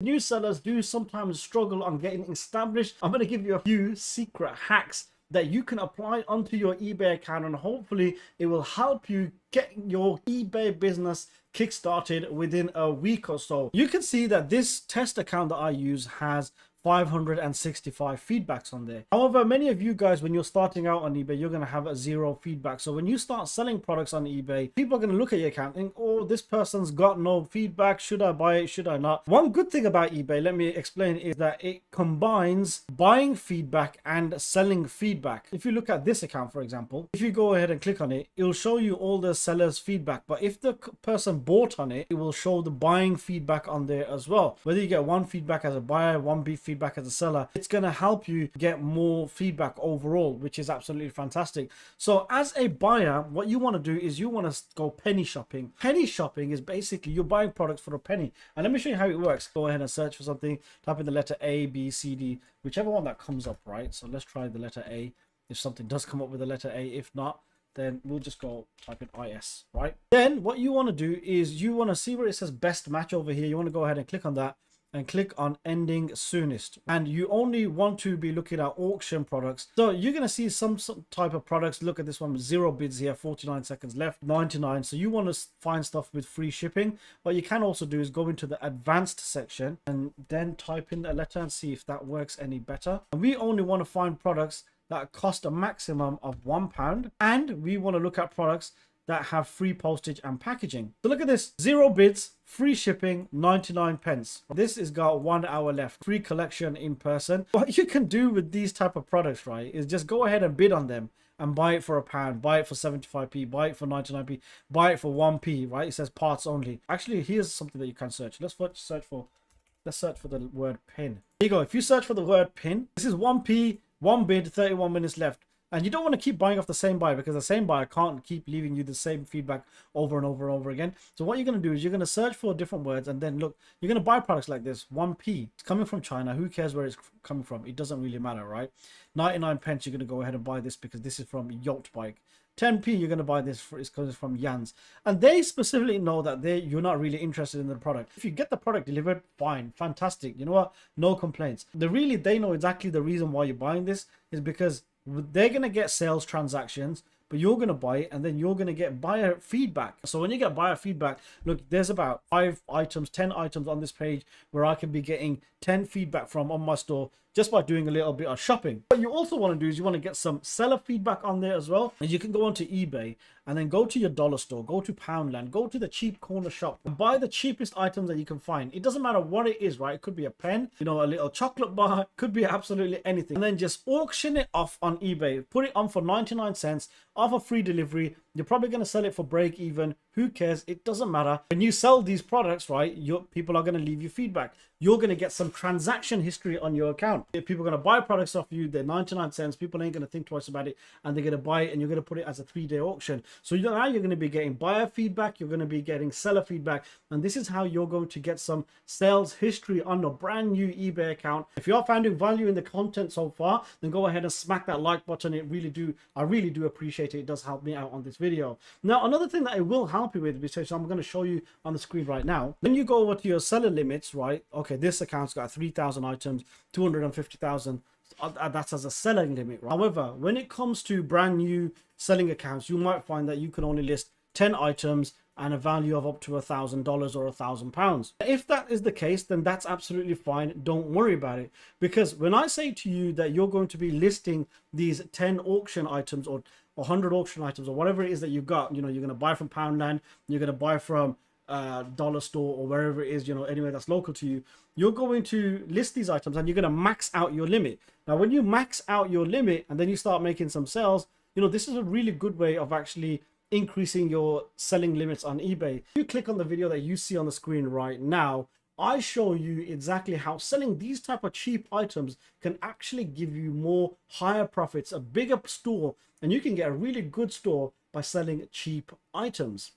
New sellers do sometimes struggle on getting established. I'm going to give you a few secret hacks that you can apply onto your eBay account, and hopefully it will help you get your eBay business kickstarted within a week or so. You can see that this test account that I use has 565 feedbacks on there. However, many of you guys, when you're starting out on eBay, you're going to have a 0 feedback. So when you start selling products on eBay, people are going to look at your account and think, oh, this person's got no feedback. Should I buy it? Should I not? One good thing about eBay, let me explain, is that it combines buying feedback and selling feedback. If you look at this account, for example, if you go ahead and click on it, it'll show you all the seller's feedback. But if the person bought on it, it will show the buying feedback on there as well. Whether you get 1 feedback as a buyer, 1 feedback as a seller, it's going to help you get more feedback overall, which is absolutely fantastic. So as a buyer, what you want to do is you want to go penny shopping. Penny shopping is basically you're buying products for a penny. And let me show you how it works. Go ahead and search for something, type in the letter A, B, C, D, whichever one that comes up, right? So let's try the letter A. If something does come up with the letter A, if not, then we'll just go type in IS, right? Then what you want to do is you want to see where it says best match over here. You want to go ahead and click on that and click on ending soonest, and you only want to be looking at auction products. So you're going to see some type of products. Look at this one, 0 bids here, 49 seconds left, 99. So you want to find stuff with free shipping. What you can also do is go into the advanced section and then type in a letter and see if that works any better. And we only want to find products that cost a maximum of £1, and we want to look at products that have free postage and packaging. So look at this, 0 bids, free shipping, 99 pence. This has got 1 hour left, free collection in person. What you can do with these type of products, right, is just go ahead and bid on them and buy it for £1, buy it for 75p, buy it for 99p, buy it for 1p, right? It says parts only. Actually, here's something that you can search. Let's search for the word pin. Here you go. If you search for the word pin, this is 1p, 1 bid, 31 minutes left. And you don't want to keep buying off the same buyer, because the same buyer can't keep leaving you the same feedback over and over and over again. So what you're going to do is you're going to search for different words, and then look, you're going to buy products like this. 1p, it's coming from China. Who cares where it's coming from? It doesn't really matter, right? 99 pence, you're going to go ahead and buy this because this is from 𝗀𝗲𝗀𝗀𝗀. 10p, you're going to buy this because it's from Yans, and they specifically know that you're not really interested in the product. If you get the product delivered, fine, fantastic, you know what, no complaints. They know exactly the reason why you're buying this is because they're going to get sales transactions, but you're going to buy it, and then you're going to get buyer feedback. So when you get buyer feedback, look, there's about 10 items on this page where I can be getting 10 feedback from on my store just by doing a little bit of shopping. What you also want to do is you want to get some seller feedback on there as well. And you can go onto eBay and then go to your dollar store, go to Poundland, go to the cheap corner shop and buy the cheapest items that you can find. It doesn't matter what it is, right? It could be a pen, you know, a little chocolate bar, could be absolutely anything. And then just auction it off on eBay. Put it on for 99 cents, offer free delivery. You're probably going to sell it for break even. Who cares? It doesn't matter. When you sell these products, right, people are going to leave you feedback. You're going to get some transaction history on your account. If people are going to buy products off you, they're 99 cents. People ain't going to think twice about it, and they're going to buy it, and you're going to put it as a 3-day auction. So now you're going to be getting buyer feedback. You're going to be getting seller feedback. And this is how you're going to get some sales history on a brand new eBay account. If you're finding value in the content so far, then go ahead and smack that like button. I really do appreciate it. It does help me out on this video. Now, another thing that I will help you with, which I'm going to show you on the screen right now, when you go over to your seller limits, right? Okay, this account's got 3,000 items, 250,000. That's as a selling limit. Right? However, when it comes to brand new selling accounts, you might find that you can only list 10 items and a value of up to $1,000 or £1,000. If that is the case, then that's absolutely fine. Don't worry about it, because when I say to you that you're going to be listing these 10 auction items or 100 auction items or whatever it is that you've got, you know, you're going to buy from Poundland, you're going to buy from dollar store or wherever it is, you know, anywhere that's local to you, you're going to list these items and you're going to max out your limit. Now, when you max out your limit and then you start making some sales, you know, this is a really good way of actually increasing your selling limits on eBay. If you click on the video that you see on the screen right now, I show you exactly how selling these type of cheap items can actually give you more higher profits, a bigger store, and you can get a really good store by selling cheap items.